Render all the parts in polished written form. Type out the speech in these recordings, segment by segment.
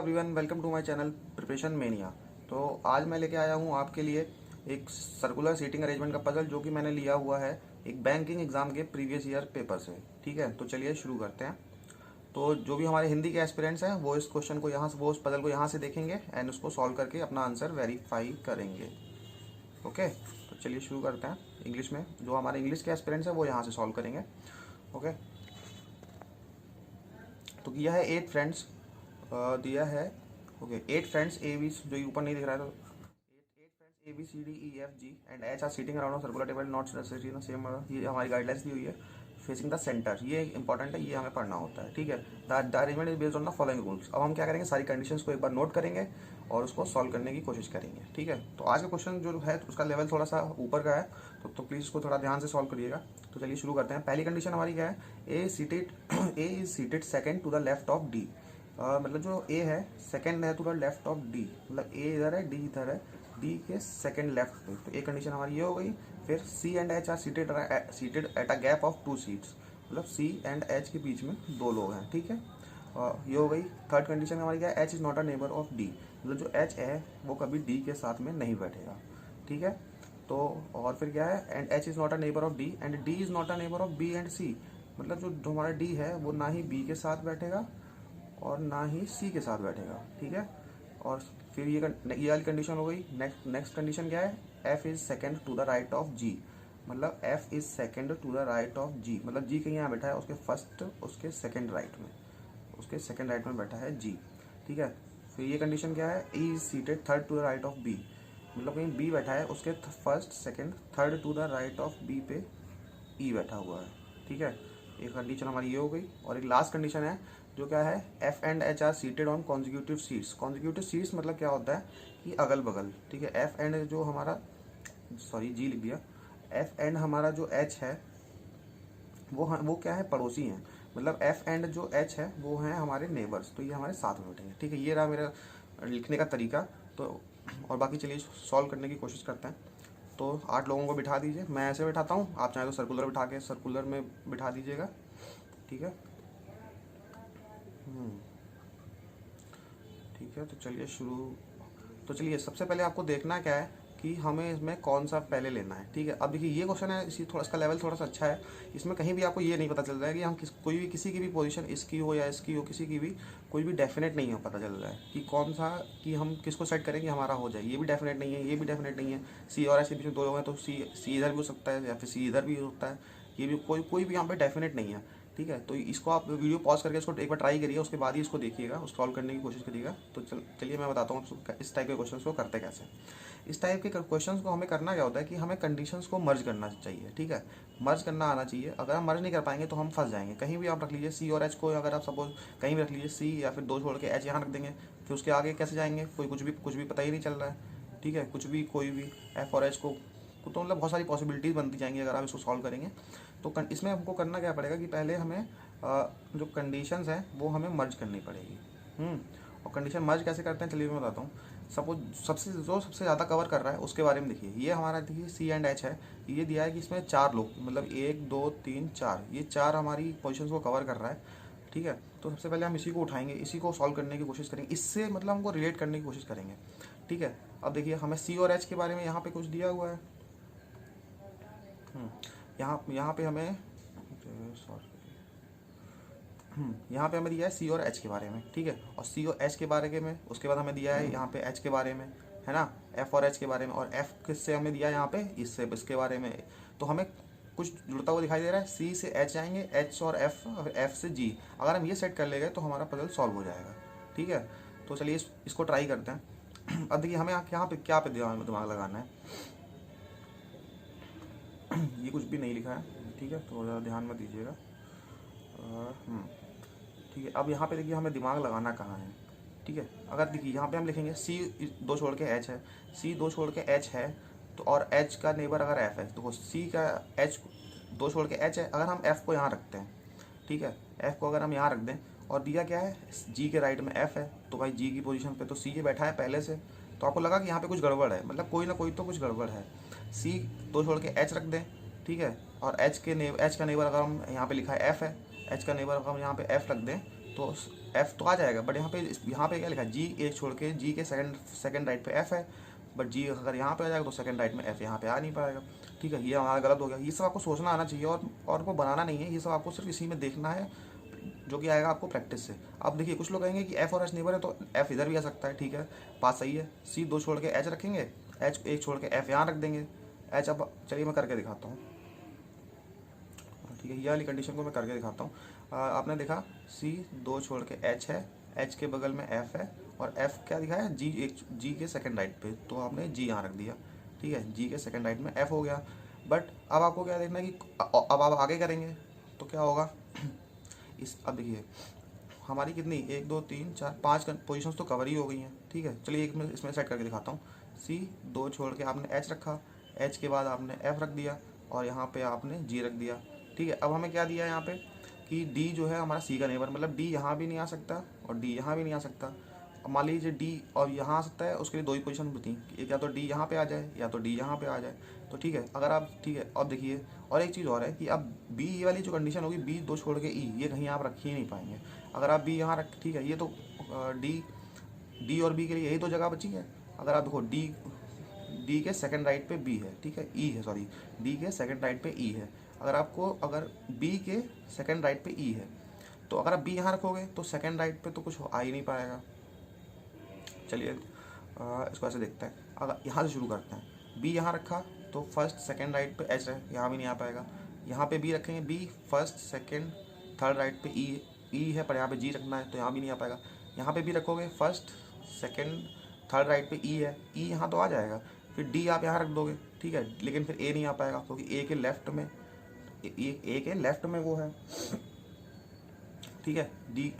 Everyone, welcome to my channel preparation mania. तो आज मैं लेके आया हूँ आपके लिए एक सर्कुलर सीटिंग अरेंजमेंट का पजल जो कि मैंने लिया हुआ है एक बैंकिंग एग्जाम के प्रीवियस ईयर पेपर से। ठीक है, तो चलिए शुरू करते हैं। तो जो भी हमारे हिंदी के एस्पिरेंट्स हैं वो इस क्वेश्चन को यहाँ से वो उस पजल को यहाँ से देखेंगे एंड उसको सॉल्व करके अपना आंसर वेरीफाई करेंगे। ओके, तो चलिए शुरू करते हैं। इंग्लिश में जो हमारे इंग्लिश के एस्पिरेंट्स हैं वो यहाँ से सॉल्व करेंगे। ओके, तो यह है 8 फ्रेंड्स दिया है। ओके, 8 फ्रेंड्स ए बी, जो ऊपर नहीं दिख रहा है, तो 8 friends A B C D E F G and H are sitting around circular table not same. ये हमारी गाइडलाइंस दी हुई है। फेसिंग द सेंटर, ये इंपॉर्टेंट है, ये हमें पढ़ना होता है। ठीक है, the arrangement is based on the following rules. अब हम क्या करेंगे, सारी कंडीशंस को एक बार नोट करेंगे और उसको सॉल्व करने की कोशिश करेंगे। ठीक है, तो आज का क्वेश्चन जो है उसका लेवल थोड़ा सा ऊपर का है, तो प्लीज़ इसको थोड़ा ध्यान से सॉल्व करिएगा। तो चलिए शुरू करते हैं। पहली कंडीशन हमारी क्या है, A is seated second to the left of D. मतलब जो ए है सेकेंड है to the left of D, मतलब ए इधर है डी इधर है, डी के सेकेंड लेफ्ट पे। तो एक कंडीशन हमारी ये हो गई। फिर C and H are seated at a gap of 2 seats, मतलब सी एंड एच के बीच में 2 लोग हैं। ठीक है, ये हो गई। थर्ड कंडीशन हमारी क्या है, H is not a neighbour of D, मतलब जो एच है वो कभी डी के साथ में नहीं बैठेगा। ठीक है, तो और फिर क्या है, and H is not a neighbour of D and D is not a neighbour of B and C, मतलब जो हमारा डी है वो ना ही बी के साथ बैठेगा और ना ही सी के साथ बैठेगा। ठीक है, और फिर ये वाली कंडीशन हो गई। नेक्स्ट कंडीशन क्या है, F is second to the right of G, मतलब F is second to the right of G, मतलब जी कहीं यहाँ बैठा है उसके फर्स्ट उसके सेकेंड राइट में, उसके सेकेंड राइट में बैठा है जी। ठीक है, फिर ये कंडीशन क्या है, E is seated third to the right of B, मतलब कहीं बी बैठा है उसके first second third to the right of B पे ई बैठा हुआ है। ठीक है, एक कंडीशन हमारी ये हो गई। और एक लास्ट कंडीशन है जो क्या है, F and H are seated on consecutive seats. Consecutive seats मतलब क्या होता है कि अगल बगल। ठीक है, एफ एंड जो हमारा, सॉरी जी लिख दिया, एफ एंड हमारा जो एच है वो क्या है, पड़ोसी हैं। मतलब एफ एंड जो एच है वो हैं हमारे नेबर्स, तो ये हमारे साथ में बैठेंगे। ठीक है, ये रहा मेरा लिखने का तरीका। तो और बाकी चलिए सॉल्व करने की कोशिश करते हैं। तो 8 लोगों को बिठा दीजिए, मैं ऐसे बिठाता हूँ, आप चाहें तो सर्कुलर बिठा के सर्कुलर में बिठा दीजिएगा। ठीक है, ठीक है, तो चलिए शुरू। तो चलिए सबसे पहले आपको देखना क्या है कि हमें इसमें कौन सा पहले लेना है। ठीक है, अब देखिए ये क्वेश्चन है, इसी थोड़ा इसका लेवल थोड़ा सा अच्छा है। इसमें कहीं भी आपको ये नहीं पता चल रहा है कि हम कोई भी किसी की भी पोजीशन इसकी हो या इसकी हो, किसी की भी कोई भी डेफिनेट नहीं हो पता चल रहा है कि कौन सा, कि हम किसको सेट करें कि हमारा हो जाए। ये भी डेफिनेट नहीं है, ये भी डेफिनेट नहीं है। सी और एस के बीच में 2 लोग हैं, तो सी इधर भी हो सकता है या फिर सी इधर भी हो सकता है। ये भी कोई भी यहाँ पे डेफिनेट नहीं है। ठीक है, तो इसको आप वीडियो पॉज करके इसको एक बार ट्राई करिए, उसके बाद ही इसको देखिएगा, उसको सॉल्व करने की कोशिश करिएगा। तो चलिए मैं बताता हूँ इस टाइप के क्वेश्चंस को करते कैसे। इस टाइप के क्वेश्चंस को हमें करना क्या होता है कि हमें कंडीशंस को मर्ज करना चाहिए। ठीक है, मर्ज करना आना चाहिए। अगर हम मर्ज नहीं कर पाएंगे तो हम फंस जाएंगे। कहीं भी आप रख लीजिए सी और एच को, अगर आप सपोज कहीं भी रख लीजिए सी, या फिर 2 छोड़ के एच यहाँ रख देंगे, फिर उसके आगे कैसे जाएंगे, कुछ भी पता ही नहीं चल रहा है। ठीक है, कुछ भी कोई भी एफ और एच को, तो मतलब बहुत सारी पॉसिबिलिटीज़ बनती जाएंगी अगर आप इसको सॉल्व करेंगे। तो इसमें हमको करना क्या पड़ेगा कि पहले हमें जो कंडीशंस हैं वो हमें मर्ज करनी पड़ेगी। और कंडीशन मर्ज कैसे करते हैं चलिए मैं बताता हूँ। सपोज सबसे ज़्यादा कवर कर रहा है उसके बारे में देखिए। ये हमारा देखिए सी एंड एच है, ये दिया है कि इसमें 4 लोग, मतलब 1 2 3 4, ये 4 हमारी पोजिशन को कवर कर रहा है। ठीक है, तो सबसे पहले हम इसी को उठाएंगे, इसी को सॉल्व करने की कोशिश करेंगे, इससे मतलब हमको रिलेट करने की कोशिश करेंगे। ठीक है, अब देखिए हमें सी और एच के बारे में यहाँ पे कुछ दिया हुआ है। यहाँ पे हमें यहाँ पे हमें दिया है सी और एच के बारे में। ठीक है, और सी और एच के बारे में उसके बाद हमें दिया है यहाँ पे एच के बारे में, है ना, एफ और एच के बारे में, और एफ किससे हमें दिया है यहाँ पे, इसके बारे में। तो हमें कुछ जुड़ता हुआ दिखाई दे रहा है, सी से एच जाएंगे, एच और एफ से जी। अगर हम ये सेट कर ले गए तो हमारा पजल सॉल्व हो जाएगा। ठीक है, तो चलिए इसको ट्राई करते हैं। अब देखिए हमें यहाँ पे क्या पे दिमाग लगाना है। ये कुछ भी नहीं लिखा है। ठीक है, तो ज़्यादा ध्यान में दीजिएगा। ठीक है, अब यहाँ पे देखिए हमें दिमाग लगाना कहाँ है। ठीक है, अगर देखिए यहाँ पे हम लिखेंगे सी 2 छोड़ के एच है, सी 2 छोड़ के एच है, तो और एच का नेबर अगर एफ है, तो सी का एच 2 छोड़ के एच है, अगर हम एफ को यहाँ रखते हैं। ठीक है, एफ को अगर हम यहाँ रख दें, और दिया क्या है, जी के राइट में एफ है, तो भाई जी की पोजीशन पे तो सी ये बैठा है पहले से, तो आपको लगा कि यहाँ पे कुछ गड़बड़ है, मतलब कोई ना कोई तो कुछ गड़बड़ है। सी 2 छोड़ के एच रख दें। ठीक है, और एच का नेबर अगर हम यहाँ पे लिखा है एफ है, एच का नेबर अगर हम यहाँ पे एफ रख दें, तो एफ तो आ जाएगा, बट यहाँ पे क्या लिखा है, जी एक छोड़ के जी के सेकंड राइट पे एफ है, बट जी अगर यहाँ पे आ जाएगा तो सेकंड राइट में एफ यहाँ पे आ नहीं पाएगा। ठीक है, ये हमारा गलत हो गया। ये सब आपको सोचना आना चाहिए और को बनाना नहीं है, ये सब आपको सिर्फ इसी में देखना है, जो कि आएगा आपको प्रैक्टिस से। अब देखिए कुछ लोग कहेंगे कि एफ और एच नेबर है तो एफ इधर भी आ सकता है, ठीक है, बात सही है। सी दो छोड़ के एच रखेंगे, एच एक छोड़ के एफ यहाँ रख देंगे, एच। अब चलिए मैं करके दिखाता हूँ, ठीक है, ये वाली कंडीशन को मैं करके दिखाता हूँ। आपने देखा सी दो छोड़ के एच है, एच के बगल में एफ है, और एफ क्या दिखा है, जी एक जी के सेकंड राइट पे, तो आपने जी यहाँ रख दिया। ठीक है, जी के सेकंड राइट में एफ हो गया। बट अब आपको क्या देखना है कि अब आप आगे करेंगे तो क्या होगा अब देखिए हमारी कितनी 1 2 3 4 5 पोजिशन तो कवर ही हो गई हैं। ठीक है, चलिए एक मैं इसमें सेट करके दिखाता हूँ। सी दो छोड़ के आपने एच रखा, एच के बाद आपने एफ रख दिया, और यहाँ पे आपने जी रख दिया। ठीक है, अब हमें क्या दिया है यहाँ पे कि डी जो है हमारा सी का नेबर, मतलब डी यहाँ भी नहीं आ सकता और डी यहाँ भी नहीं आ सकता। अब मान लीजिए डी और यहाँ आ सकता है, उसके लिए दो ही पोजीशन बची, एक या तो डी यहाँ पे आ जाए या तो डी यहाँ पे आ जाए। तो ठीक है, अगर आप ठीक है, अब देखिए और एक चीज़ और है कि अब बी ये वाली जो कंडीशन होगी, बी दो छोड़ के ई, ये कहीं आप रख ही नहीं पाएंगे। अगर आप बी यहाँ रख, ठीक है, ये तो डी डी और बी के लिए यही तो जगह बची है। अगर आप देखो डी डी के सेकंड राइट पे बी है, ठीक है, ई है, सॉरी, डी के सेकंड राइट पे ई है। अगर बी के सेकंड राइट पे ई है, तो अगर आप बी यहाँ रखोगे तो सेकंड राइट पे तो कुछ आ ही नहीं पाएगा। चलिए इसको ऐसे देखते हैं, अगर यहाँ से शुरू करते हैं। बी यहाँ रखा तो फर्स्ट सेकंड राइट पे एच है, यहाँ भी नहीं आ पाएगा। यहाँ पे बी रखेंगे, B first second third right पे ई है, पर यहाँ पे जी रखना है तो यहाँ भी नहीं आ पाएगा। यहाँ पे बी रखोगे, फर्स्ट सेकंड थर्ड राइट पे ई है, ई यहाँ तो आ जाएगा। फिर डी आप यहाँ रख दोगे, ठीक है, लेकिन फिर ए नहीं आ पाएगा क्योंकि ए के लेफ्ट में वो है। ठीक है, डी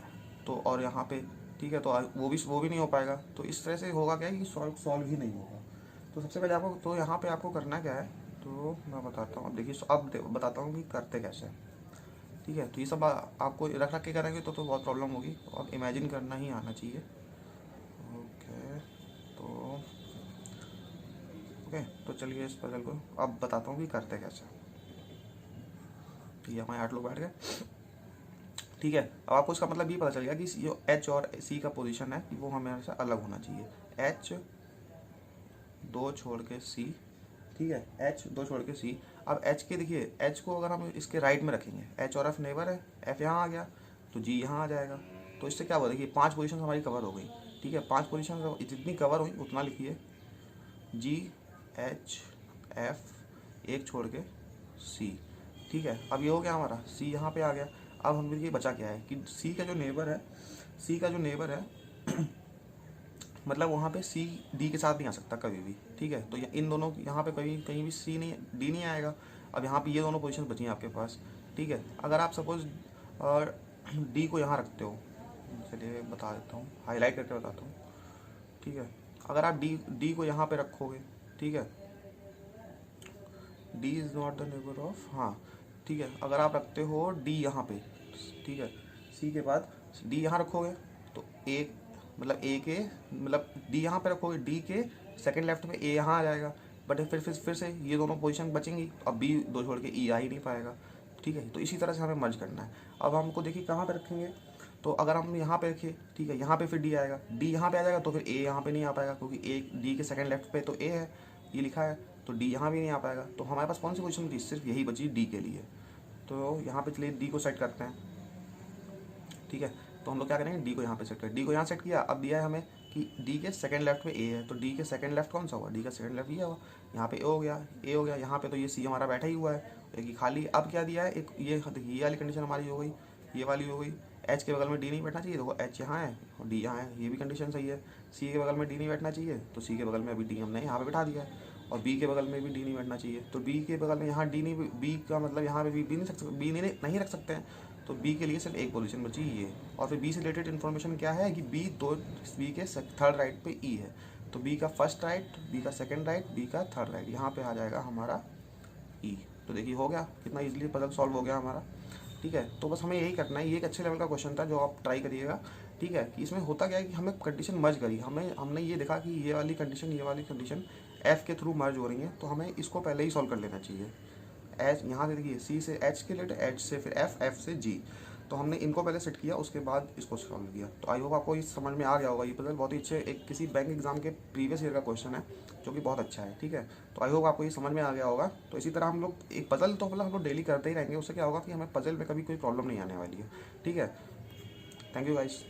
तो और यहाँ पे, ठीक है, तो वो भी नहीं हो पाएगा। तो इस तरह से होगा क्या कि सॉल्व ही नहीं होगा। तो सबसे पहले आपको तो यहाँ पे आपको करना क्या है, तो मैं बताता हूँ। अब देखिए अब बताता हूँ कि करते कैसे हैं। ठीक है, तो ये सब आपको रख के करेंगे तो बहुत प्रॉब्लम होगी, और इमेजिन करना ही आना चाहिए। तो चलिए इस पजल को अब बताता हूँ कि करते कैसे। ये हमारे 8 लोग बैठ गए। ठीक है, अब आपको इसका मतलब ये पता चल गया कि जो एच और सी का पोजीशन है वो हमेशा अलग होना चाहिए। एच दो छोड़ के सी, ठीक है, एच दो छोड़ के सी। अब एच के देखिए, एच को अगर हम इसके राइट में रखेंगे, एच और एफ नेबर है, एफ यहाँ आ गया तो जी यहाँ आ जाएगा। तो इससे क्या हुआ, देखिए 5 पोजीशन हमारी कवर हो गई। ठीक है, 5 पोजीशन जितनी कवर हुई उतना लिखिए, जी एच एफ एक छोड़ के सी। ठीक है, अब ये हो गया हमारा, सी यहाँ पे आ गया। अब हम देखिए बचा क्या है कि सी का जो नेबर है मतलब वहाँ पे सी डी के साथ नहीं आ सकता कभी भी। ठीक है, तो इन दोनों यहाँ पे कहीं भी सी नहीं, डी नहीं आएगा। अब यहाँ पे ये दोनों पोजीशन बची हैं आपके पास। ठीक है, अगर आप सपोज डी को यहाँ रखते हो, चलिए बता देता हूँ, हाईलाइट करके बताता हूँ। ठीक है, अगर आप डी को यहाँ पे रखोगे, ठीक है, D is not the neighbour of, हाँ ठीक है, अगर आप रखते हो डी यहाँ पे, ठीक है, सी के बाद डी यहाँ रखोगे तो एक मतलब ए के मतलब डी यहाँ पे रखोगे, डी के सेकंड लेफ्ट में ए यहाँ आ जाएगा। बट फिर से ये दोनों पोजीशन बचेंगी, अब बी दो छोड़ के ई आ ही नहीं पाएगा। ठीक है, तो इसी तरह से हमें मर्ज करना है। अब हमको देखिए कहाँ पे रखेंगे, तो अगर हम यहाँ पे रखें, ठीक है, यहाँ पे फिर डी आएगा, डी यहाँ पे आ जाएगा तो फिर ए यहाँ पे नहीं आ पाएगा क्योंकि ए डी के सेकंड लेफ्ट पे तो ए है, ये लिखा है, तो डी यहाँ भी नहीं आ पाएगा। तो हमारे पास कौन सी पोजीशन थी, सिर्फ यही बची डी के लिए। तो यहाँ पे चलिए डी को सेट करते हैं। ठीक है, तो हम लोग क्या करेंगे, डी को यहाँ पे सेट करें। डी को यहाँ सेट किया, अब दिया है हमें कि डी के सेकंड लेफ्ट में ए है, तो डी के सेकंड लेफ्ट कौन सा हुआ, डी का सेकंड लेफ्ट ये हुआ। यहाँ पे ए हो गया, यहाँ पे तो ये सी हमारा बैठा ही हुआ है, एक खाली। अब क्या दिया है, एक ये वाली कंडीशन हमारी हो गई, ये वाली हो गई। एच के बगल में डी नहीं बैठना चाहिए, देखो एच यहाँ है और डी यहाँ है, ये भी कंडीशन सही है। सी के बगल में डी नहीं बैठना चाहिए, तो सी के बगल में अभी डी हमने यहाँ पे बैठा दिया है। और बी के बगल में भी डी नहीं बैठना चाहिए, तो बी के बगल में यहाँ डी नहीं, बी का मतलब यहाँ पे बी नहीं रख सकते हैं। तो बी के लिए सिर्फ एक पोजीशन बची ये। और फिर बी से रिलेटेड इन्फॉर्मेशन क्या है कि बी के थर्ड राइट पे ई है, तो बी का फर्स्ट राइट, बी का सेकंड राइट, बी का थर्ड राइट, यहाँ पे आ जाएगा हमारा ई। तो देखिए हो गया, कितना इजीली पजल सॉल्व हो गया हमारा। ठीक है, तो बस हमें यही करना है। ये एक अच्छे लेवल का क्वेश्चन था जो आप ट्राई करिएगा। ठीक है, कि इसमें होता क्या है कि हमें कंडीशन मर्ज करी, हमने ये देखा कि ये वाली कंडीशन एफ के थ्रू मर्ज हो रही है, तो हमें इसको पहले ही सॉल्व कर लेना चाहिए। एच यहाँ से देखिए, सी से एच के रिलेटेड, एच से फिर एफ, एफ से जी। तो हमने इनको पहले सेट किया, उसके बाद इसको सॉल्व किया। तो आई होप आपको ये समझ में आ गया होगा। ये पजल बहुत ही अच्छे एक किसी बैंक एग्जाम के प्रीवियस ईयर का क्वेश्चन है, जो कि बहुत अच्छा है। ठीक है, तो आई होप आपको ये समझ में आ गया होगा। तो इसी तरह हम लोग एक पजल तो मतलब हम लोग डेली करते ही रहेंगे, उससे क्या होगा कि हमें पजल में कभी कोई प्रॉब्लम नहीं आने वाली है। ठीक है, थैंक यू गाइस।